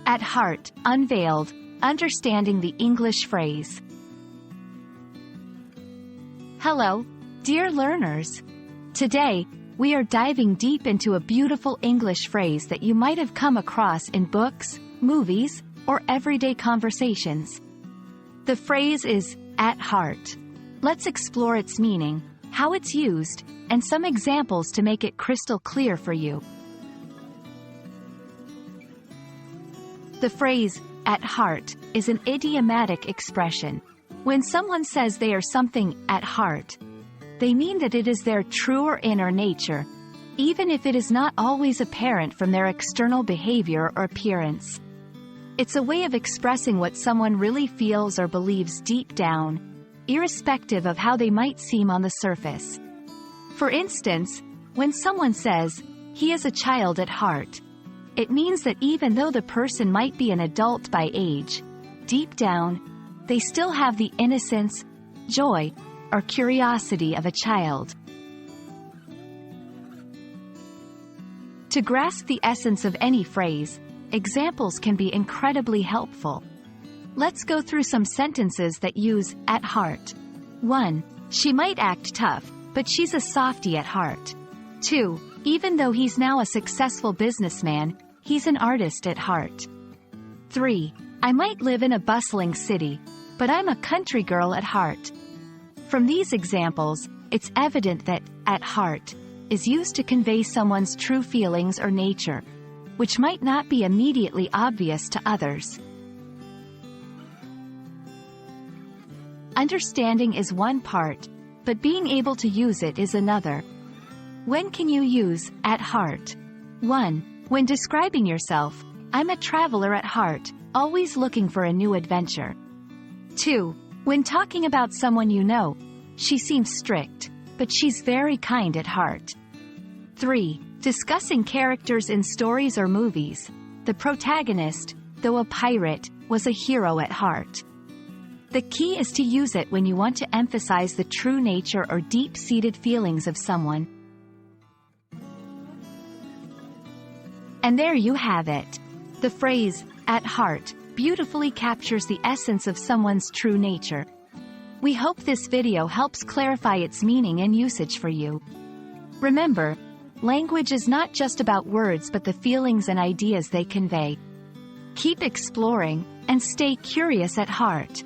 At heart, unveiled, understanding the English phrase. Hello, dear learners. Today, we are diving deep into a beautiful English phrase that you might have come across in books, movies, or everyday conversations. The phrase is, at heart. Let's explore its meaning, how it's used, and some examples to make it crystal clear for you. The phrase, at heart, is an idiomatic expression. When someone says they are something at heart, they mean that it is their true or inner nature, even if it is not always apparent from their external behavior or appearance. It's a way of expressing what someone really feels or believes deep down, irrespective of how they might seem on the surface. For instance, when someone says, "He is a child at heart," it means that even though the person might be an adult by age, deep down, they still have the innocence, joy, or curiosity of a child. To grasp the essence of any phrase, examples can be incredibly helpful. Let's go through some sentences that use at heart. 1. She might act tough, but she's a softie at heart. 2. Even though he's now a successful businessman, he's an artist at heart. 3. I might live in a bustling city, but I'm a country girl at heart. From these examples, it's evident that at heart is used to convey someone's true feelings or nature, which might not be immediately obvious to others. Understanding is one part, but being able to use it is another. When can you use at heart? 1. When describing yourself, I'm a traveler at heart, always looking for a new adventure. 2. When talking about someone you know, she seems strict, but she's very kind at heart. 3. Discussing characters in stories or movies, the protagonist, though a pirate, was a hero at heart. The key is to use it when you want to emphasize the true nature or deep-seated feelings of someone. And there you have it. The phrase, at heart, beautifully captures the essence of someone's true nature. We hope this video helps clarify its meaning and usage for you. Remember, language is not just about words but the feelings and ideas they convey. Keep exploring, and stay curious at heart.